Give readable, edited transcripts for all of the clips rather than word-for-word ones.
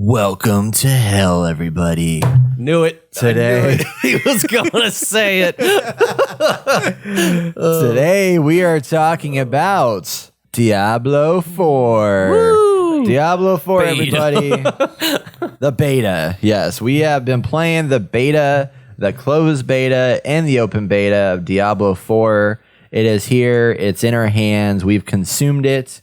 Welcome to hell, everybody. Knew it. Today, He was going to say it. today we are talking about Diablo 4. Woo! Diablo 4, Beta. everybody. The beta. Yes, we have been playing the beta, the closed beta, and the open beta of Diablo 4. It is here. It's in our hands. We've consumed it.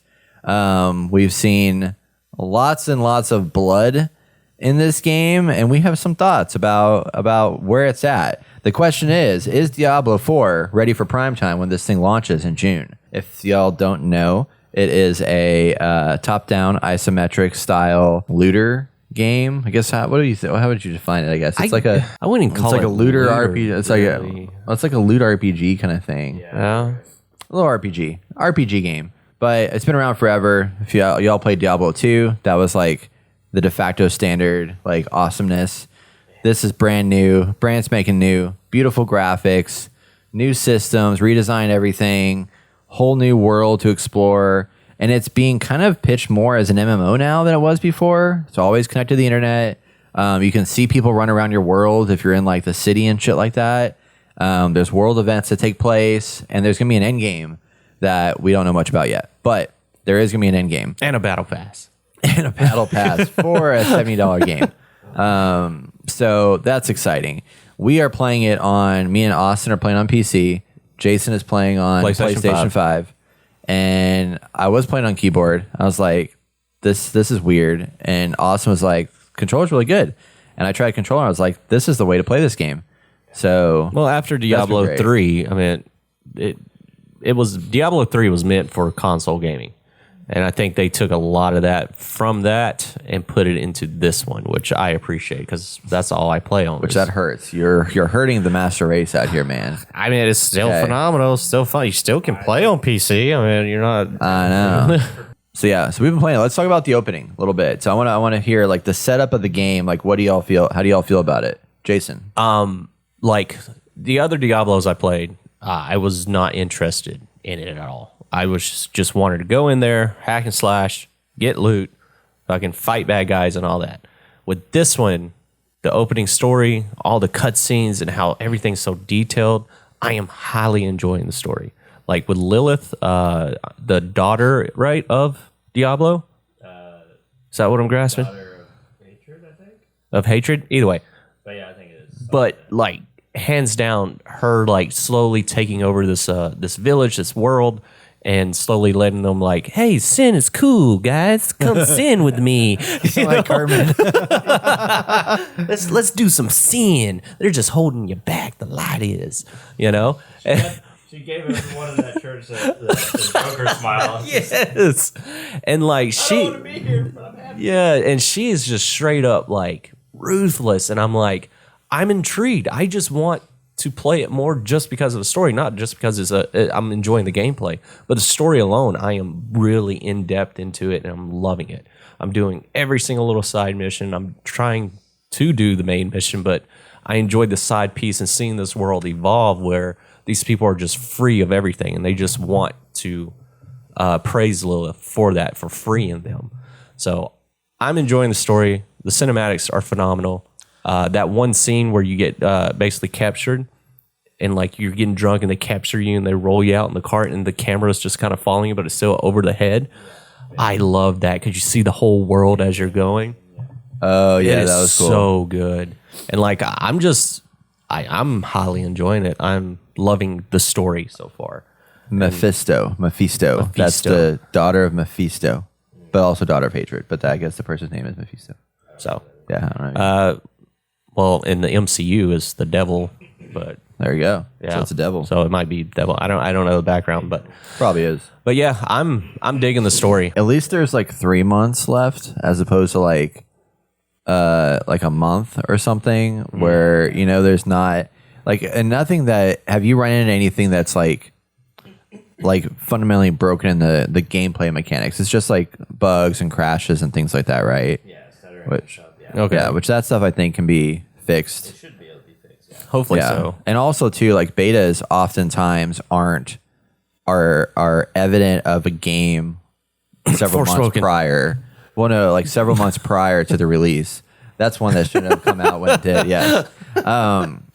We've seen lots and lots of blood in this game, and we have some thoughts about where it's at. The question is Diablo 4 ready for prime time when this thing launches in June? If y'all don't know, it is a top-down isometric style looter game. I guess how would you define it? I guess it's I wouldn't call it a looter RPG. It's really. It's like a loot RPG kind of thing. Yeah. A little RPG game. But it's been around forever. If y'all played Diablo 2, that was like the de facto standard, like awesomeness. This is brand new, brand spanking new, beautiful graphics, new systems, redesigned everything, whole new world to explore. And it's being kind of pitched more as an MMO now than it was before. It's always connected to the internet. You can see people run around your world if you're in like the city and shit like that. There's world events that take place, and there's going to be an end game that we don't know much about yet, but there is going to be an end game. And a battle pass. And a battle pass for a $70 game. So that's exciting. We are playing it me and Austin are playing on PC. Jason is playing on PlayStation 5. And I was playing on keyboard. I was like, this is weird. And Austin was like, controller's really good. And I tried controller. I was like, this is the way to play this game. So, well, after Diablo 3, I mean, Diablo 3 was meant for console gaming. And I think they took a lot of that from that and put it into this one, which I appreciate because that's all I play on. Which that hurts. You're hurting the master race out here, man. I mean, it's still phenomenal. It's still fun. You still can play on PC. I mean, you're not. I know. So we've been playing. Let's talk about the opening a little bit. So I want to hear like the setup of the game. Like, what do y'all feel? How do y'all feel about it, Jason? Like the other Diablos I played, I was not interested in it at all. I was just wanted to go in there, hack and slash, get loot, fucking fight bad guys and all that. With this one, the opening story, all the cutscenes and how everything's so detailed, I am highly enjoying the story. Like with Lilith, the daughter, right, of Diablo? Is that what I'm grasping? Daughter of hatred, I think. Of hatred? Either way. But yeah, I think it is. But like hands down, her like slowly taking over this village, this world, and slowly letting them like, hey, sin is cool, guys. Come sin with me. Like Carmen. Let's do some sin. They're just holding you back. The light is, you know. She gave everyone in that church the Joker smile. Yes, and like I don't want to be here, but I'm happy. yeah, and she is just straight up like ruthless, and I'm like, I'm intrigued. I just want to play it more just because of the story, not just because I'm enjoying the gameplay, but the story alone. I am really in depth into it, and I'm loving it. I'm doing every single little side mission. I'm trying to do the main mission, but I enjoyed the side piece and seeing this world evolve where these people are just free of everything, and they just want to praise Lilith for that, for freeing them. So I'm enjoying the story. The cinematics are phenomenal. That one scene where you get basically captured and like you're getting drunk and they capture you and they roll you out in the cart and the camera's just kind of following you, but it's still over the head. I love that because you see the whole world as you're going. Oh yeah, that was cool. So good. And like I'm highly enjoying it. I'm loving the story so far. Mephisto. That's the daughter of Mephisto, but also daughter of hatred. But I guess the person's name is Mephisto. So yeah, I don't know. Well, in the MCU is the devil, but there you go. yeah, So it's a devil. So it might be devil. I don't know the background, but Probably is. But yeah, I'm digging the story. At least there's like 3 months left, as opposed to like a month or something, where there's not like and nothing that. Have you run into anything that's like fundamentally broken in the gameplay mechanics? It's just like bugs and crashes and things like that, right? Yeah, Which Okay. yeah, which that stuff I think can be fixed. It should be able to be fixed. Yeah. Hopefully Yeah. so. And also too, like betas oftentimes are evident of a game several months Forspoken. prior Well, no, like several months prior to the release. That's one that shouldn't have come out when it did. Yes.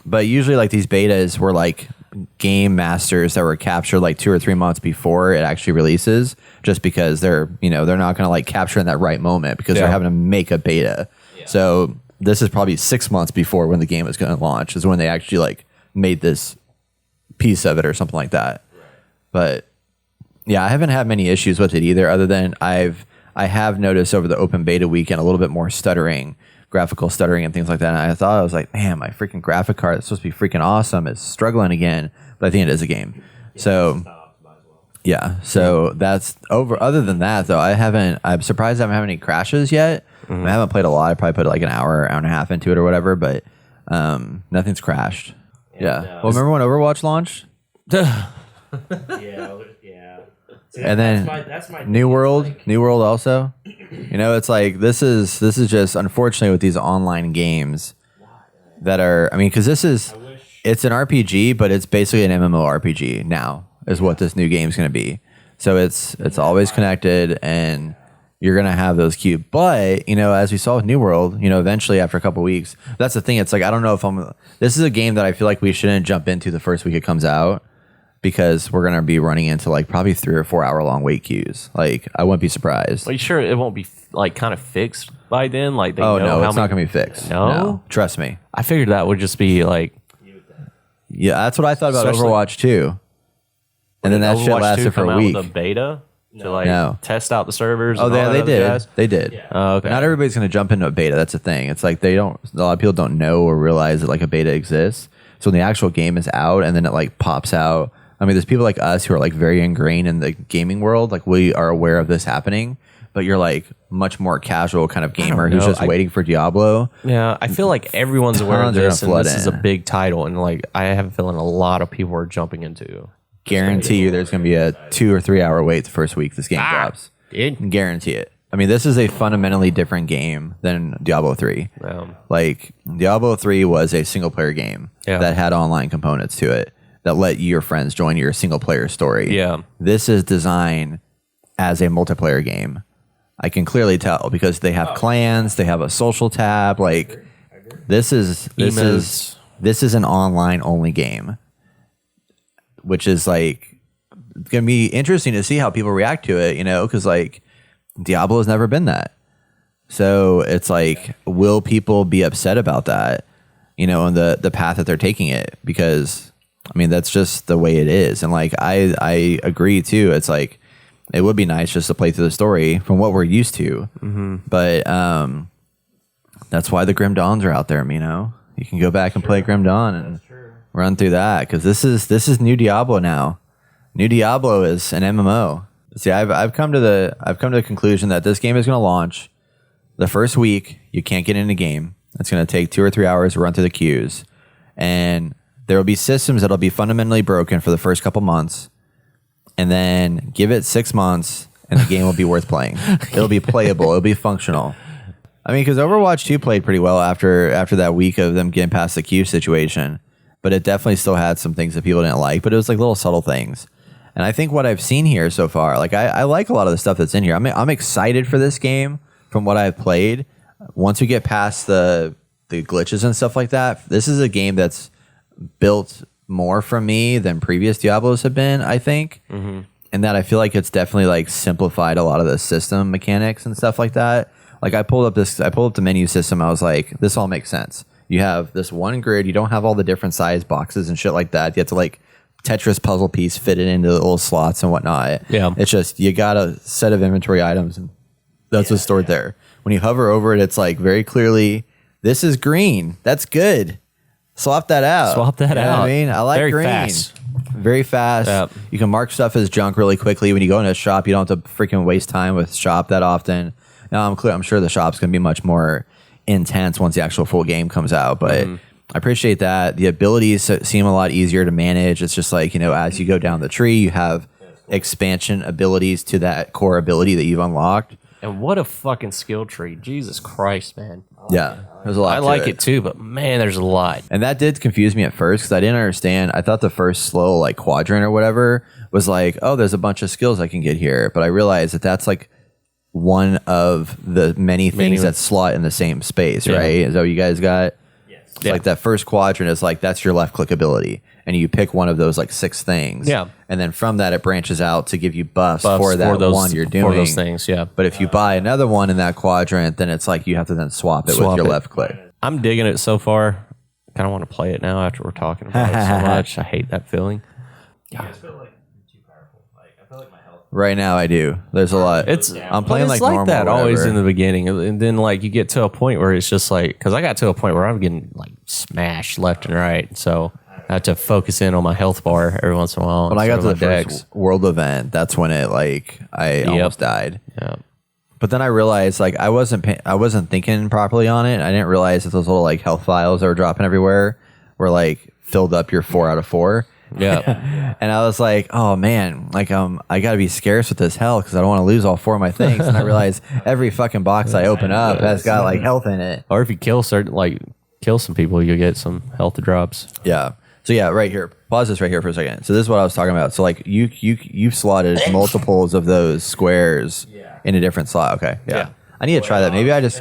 But usually like these betas were like game masters that were captured like 2 or 3 months before it actually releases, just because they're not going to like capture in that right moment because they're having to make a beta. Yeah. So this is probably 6 months before when the game is going to launch is when they actually like made this piece of it or something like that. Right. But yeah, I haven't had many issues with it either, other than I have noticed over the open beta weekend a little bit more graphical stuttering and things like that. And I was like, man, my freaking graphic card that's supposed to be freaking awesome is struggling again. But I think it is a game. So yeah, so that's over. Other than that, though, I'm surprised I haven't had any crashes yet. I haven't played a lot. I probably put like an hour and a half into it or whatever, but nothing's crashed. Yeah. Well, remember when Overwatch launched? Yeah. See, and then that's my New World also. It's like this is just unfortunately with these online games that are. I mean, because it's an RPG, but it's basically an MMORPG now is what this new game's going to be. So it's always connected, and you're going to have those cute. But as we saw with New World, eventually after a couple weeks, that's the thing. It's like I don't know if This is a game that I feel like we shouldn't jump into the first week it comes out, because we're going to be running into like probably 3 or 4 hour long wait queues. Like I wouldn't be surprised. Are you sure it won't be like kind of fixed by then? Like no, it's not going to be fixed. No? Trust me. I figured that would just be like. Yeah, that's what I thought about Overwatch 2. And then that shit lasted for a week. With a beta to test out the servers. Oh, they did. Guys? They did. Yeah. Oh, okay. Not everybody's going to jump into a beta. That's the thing. It's like a lot of people don't know or realize that like a beta exists. So when the actual game is out and then it like pops out. I mean, there's people like us who are like very ingrained in the gaming world. Like we are aware of this happening, but you're like much more casual kind of gamer who's just waiting for Diablo. Yeah, I feel like everyone's aware of this, and this is a big title, and like I have a feeling a lot of people are jumping into. Guarantee you, there's going to be a 2 or 3 hour wait the first week this game drops. Guarantee it. I mean, this is a fundamentally different game than Diablo 3. Like Diablo 3 was a single player game that had online components to it that let your friends join your single player story. Yeah. This is designed as a multiplayer game. I can clearly tell because they have clans, they have a social tab. Like this is an online only game, which is like going to be interesting to see how people react to it, because like Diablo has never been that. So it's like, will people be upset about that, and the path that they're taking it? Because I mean, that's just the way it is. And like, I agree too. It's like, it would be nice just to play through the story from what we're used to. Mm-hmm. But that's why the Grim Dawns are out there. You can go back and play Grim Dawn and run through that. Because this is new Diablo now. New Diablo is an MMO. See, I've come to the conclusion that this game is going to launch the first week. You can't get in the game. It's going to take 2 or 3 hours to run through the queues, and there will be systems that'll be fundamentally broken for the first couple months, and then give it 6 months, and the game will be worth playing. It'll be playable. It'll be functional. I mean, because Overwatch 2 played pretty well after that week of them getting past the queue situation, but it definitely still had some things that people didn't like, but it was like little subtle things. And I think what I've seen here so far, like I like a lot of the stuff that's in here. I'm excited for this game from what I've played. Once we get past the glitches and stuff like that, this is a game that's built more for me than previous Diablos have been, I think. Mm-hmm. And that I feel like it's definitely like simplified a lot of the system mechanics and stuff like that. Like I pulled up the menu system. I was like, this all makes sense. You have this one grid. You don't have all the different size boxes and shit like that. You have to like Tetris puzzle piece, fit it into the little slots and whatnot. Yeah. It's just, you got a set of inventory items and that's what's stored there. When you hover over it, it's like very clearly, this is green. That's good. Swap that out. Swap that out. What I mean, I like very green. Fast. Very fast. Yep. You can mark stuff as junk really quickly. When you go into a shop, you don't have to freaking waste time with shop that often. Now, I'm sure the shop's going to be much more intense once the actual full game comes out, but I appreciate that. The abilities seem a lot easier to manage. It's just like, as you go down the tree, you have expansion abilities to that core ability that you've unlocked. And what a fucking skill tree. Jesus Christ, man. Yeah, there's a lot. I like it too, but man, there's a lot. And that did confuse me at first because I didn't understand. I thought the first slow like quadrant or whatever was like, oh, there's a bunch of skills I can get here. But I realized that that's like one of the many things that slot in the same space, right? Is that what you guys got? Yes. It's like that first quadrant is like that's your left click ability, and you pick one of those like 6 things. Yeah. And then from that it branches out to give you buffs for that those, one you're doing. For those things, yeah. But if you buy another one in that quadrant, then it's like you have to then swap it with your left click. I'm digging it so far. Kind of want to play it now after we're talking about it so much. I hate that feeling. You guys feel like I'm too powerful. Like I feel like my health. Right now I do. There's a lot. I'm playing it's like normal that or always whatever. in the beginning, and then like you get to a point where it's just like, because I got to a point where I'm getting like smashed left and right, so I have to focus in on my health bar every once in a while. When I got to the decks. first world event, that's when it like I almost died. Yeah. But then I realized like I wasn't thinking properly on it. I didn't realize that those little like health files that were dropping everywhere were like filled up your 4 out of 4. Yeah. And I was like, oh man, like I gotta be scarce with this health because I don't want to lose all 4 of my things. And I realized every fucking box I open up has got like health in it. Or if you kill some people, you'll get some health drops. Yeah. So yeah, right here. Pause this right here for a second. So this is what I was talking about. So like you've slotted multiples of those squares in a different slot. Okay. Yeah. I need to try that. Maybe I just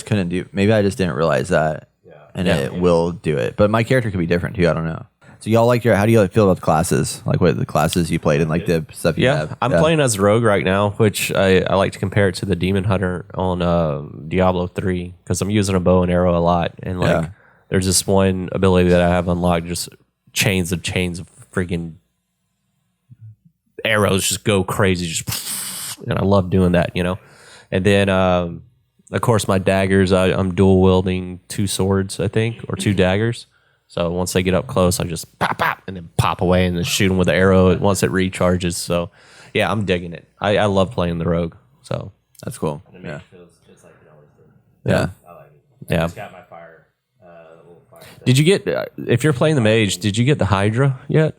couldn't do. Maybe I just didn't realize that. And it will do it. But my character could be different too. I don't know. So y'all like how do you feel about the classes? Like what the classes you played and like the stuff you have? I'm playing as Rogue right now, which I like to compare it to the Demon Hunter on Diablo 3 because I'm using a bow and arrow a lot. And like there's this one ability that I have unlocked, just chains of freaking arrows just go crazy. And I love doing that, you know? And then, of course, my daggers, I'm dual wielding 2 swords, I think, or 2 daggers. So once they get up close, I just pop, and then pop away and then shoot them with the arrow once it recharges. So, yeah, I'm digging it. I love playing the Rogue. So that's cool. And the mage feels just like it always did. Yeah. I like it. I Yeah. just got my fire, little fire thing. Did you get, if you're playing the mage, did you get the Hydra yet?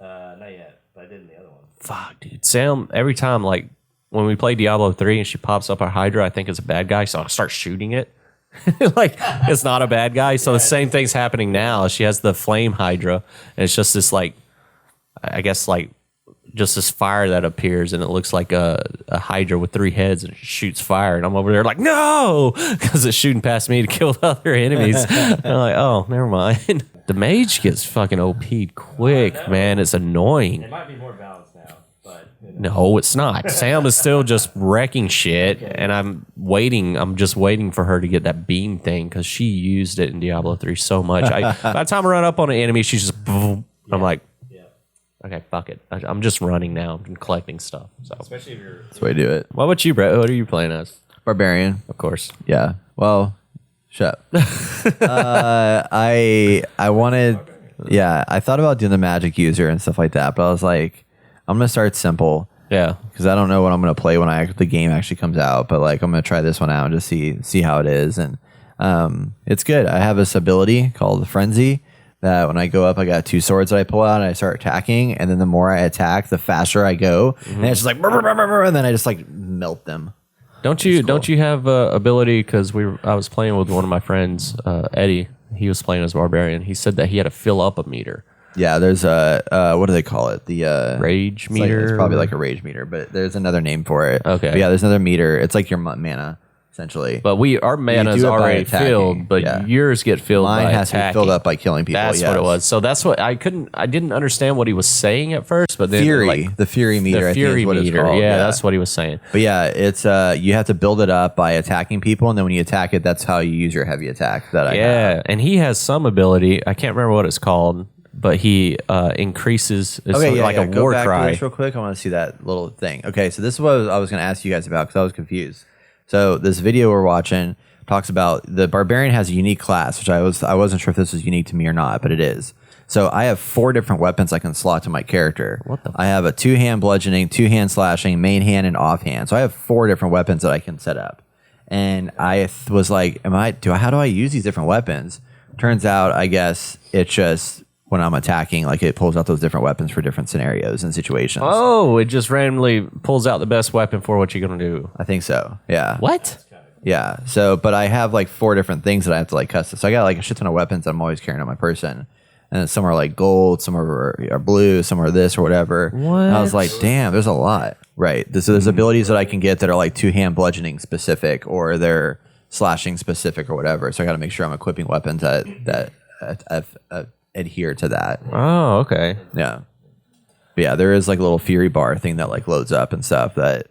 Not yet, but I did in the other one. Fuck, dude. Sam, every time, like, when we play Diablo 3 and she pops up our Hydra, I think it's a bad guy, so I start shooting it. Like, it's not a bad guy. So the same thing's happening now. She has the flame Hydra, and it's just this, like, I guess, like, just this fire that appears, and it looks like a Hydra with 3 heads, and it shoots fire. And I'm over there like, no! Because it's shooting past me to kill the other enemies. And I'm like, oh, never mind. The mage gets fucking OP'd quick, man. It's annoying. It might be more balanced now, but No, it's not. Sam is still just wrecking shit, and I'm just waiting for her to get that beam thing because she used it in Diablo 3 so much. By the time I run up on an enemy, she's just boom. I'm like, okay, fuck it. I'm just running now. I'm collecting stuff. So especially if you're That's the way to do it. what about you, Brett? What are you playing as? Barbarian. Of course. Yeah. Well, shut up. I wanted, I thought about doing the magic user and stuff like that, but I was like, I'm gonna start simple Yeah. because I don't know what I'm gonna play when the game actually comes out. But like, I'm gonna try this one out and just see how it is, and it's good. I have this ability called Frenzy that when I go up, I got 2 swords that I pull out and I start attacking, and then the more I attack, the faster I go, and it's just like, and then I just like melt them. Don't you have ability? Because I was playing with one of my friends, Eddie. He was playing as Barbarian. He said that he had to fill up a meter. Yeah, there's a what do they call it? The Rage it's like- meter? it's probably like a rage meter, but there's another name for it. Okay. But yeah, there's another meter. It's like your mana, essentially. But our mana's do it by already attacking, filled, but yeah. yours get filled Mine by has to be attacking. filled up by killing people. That's yes. what it was. So that's what I didn't understand what he was saying at first, but then Fury, like, the Fury meter. the Fury I think is what meter. it's called. Yeah, that's what he was saying. But yeah, it's you have to build it up by attacking people, and then when you attack it, that's how you use your heavy attack. That I have. Yeah, and he has some ability. I can't remember what it's called, but he increases. It's like a Go war back cry. to this real quick. I want to see that little thing. Okay, so this is what I was going to ask you guys about because I was confused. So this video we're watching talks about the Barbarian has a unique class, which I wasn't sure if this was unique to me or not, but it is. So I have 4 different weapons I can slot to my character. I have a 2-hand bludgeoning, 2-hand slashing, main hand, and offhand. So I have 4 different weapons that I can set up. And I was like, how do I use these different weapons? Turns out, I guess it's just when I'm attacking, like it pulls out those different weapons for different scenarios and situations. Oh, it just randomly pulls out the best weapon for what you're gonna do. I think so. Yeah. What? Yeah. So, but I have like 4 different things that I have to like custom. So I got like a shit ton of weapons that I'm always carrying on my person. and some are like gold, some are blue, some are this or whatever. And I was like, damn, there's a lot. Right. There's abilities that I can get that are like two-hand bludgeoning specific, or they're slashing specific or whatever. So I got to make sure I'm equipping weapons that adhere to that. Oh, okay. Yeah. But yeah, there is like a little fury bar thing that like loads up and stuff that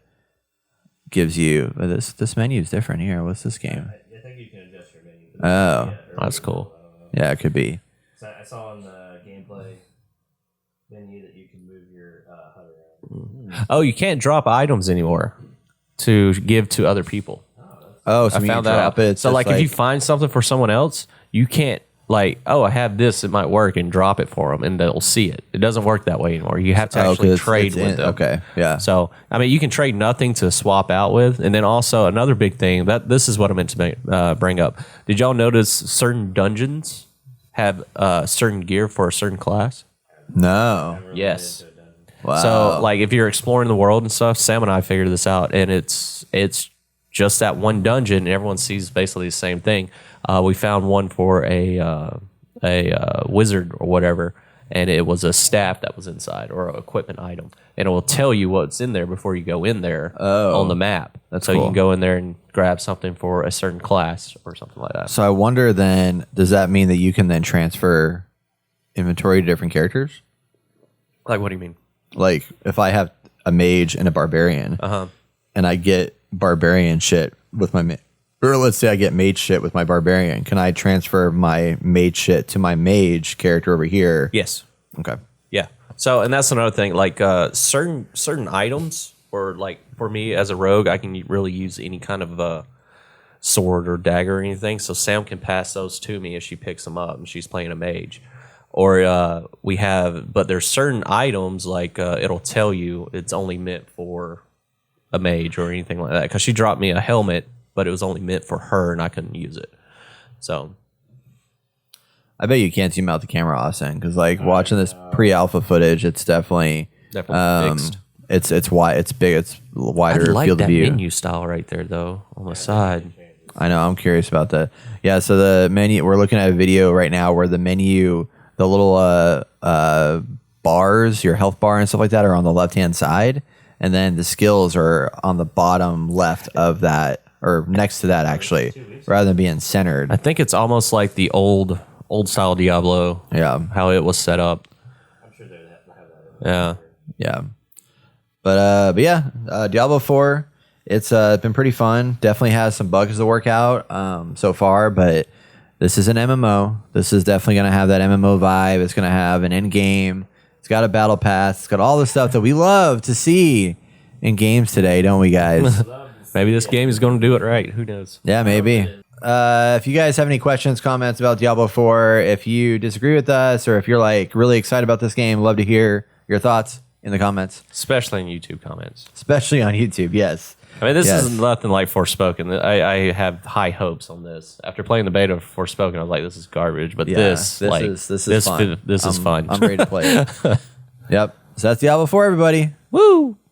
gives you this menu is different here. What's this game? I think you can adjust your menu. Oh, That's cool. yeah, it could be. So I saw on the gameplay menu that you can move your HUD around. Oh, you can't drop items anymore to give to other people. Oh, so I when you found that drop out. it. So like if you find something for someone else, you can't like, oh, I have this, it might work, and drop it for them, and they'll see it. It doesn't work that way anymore. You have to actually trade with them. Okay, yeah. So I mean, you can trade nothing to swap out with, and then also another big thing that this is what I meant to bring up. Did y'all notice certain dungeons have certain gear for a certain class? No. Yes. Wow. So like if you're exploring the world and stuff, Sam and I figured this out, and it's just that one dungeon, and everyone sees basically the same thing. We found one for a wizard or whatever, and it was a staff that was inside or an equipment item, and it will tell you what's in there before you go in there on the map. That's so cool. you can go in there and grab something for a certain class or something like that. So I wonder then, does that mean that you can then transfer inventory to different characters? Like, what do you mean? Like if I have a mage and a barbarian, and I get barbarian shit with my or let's say I get mage shit with my barbarian, can I transfer my mage shit to my mage character over here? Yes. Okay. Yeah. So, and that's another thing. Like certain items, or like for me as a rogue, I can really use any kind of sword or dagger or anything. So Sam can pass those to me if she picks them up and she's playing a mage. Or but there's certain items like it'll tell you it's only meant for a mage or anything like that. Because she dropped me a helmet, but it was only meant for her and I couldn't use it. So I bet you can't zoom out the camera, Austin, because like watching this pre-alpha footage, it's definitely fixed. It's wide, it's big, it's wider I like field that of view. menu style right there though on the side. I know, I'm curious about that. Yeah, so the menu, we're looking at a video right now where the menu, the little bars, your health bar and stuff like that are on the left-hand side, and then the skills are on the bottom left of that, or next to that actually, rather than being centered. I think it's almost like the old style Diablo. Yeah. How it was set up. I'm sure they have that. Yeah. Yeah. But yeah, Diablo 4, it's been pretty fun. Definitely has some bugs to work out so far, but this is an MMO. This is definitely going to have that MMO vibe. It's going to have an end game. It's got a battle pass. It's got all the stuff that we love to see in games today, don't we, guys? Maybe this game is going to do it right. Who knows? Yeah, maybe. If you guys have any questions, comments about Diablo 4, if you disagree with us, or if you're like really excited about this game, love to hear your thoughts in the comments. Especially in YouTube comments. Especially on YouTube, yes. I mean, this Yes. is nothing like Forspoken. I have high hopes on this. After playing the beta of Forspoken, I was like, this is garbage. But Yeah, this is fun. This is fun. I'm ready to play it. Yep. So that's Diablo 4, everybody. Woo!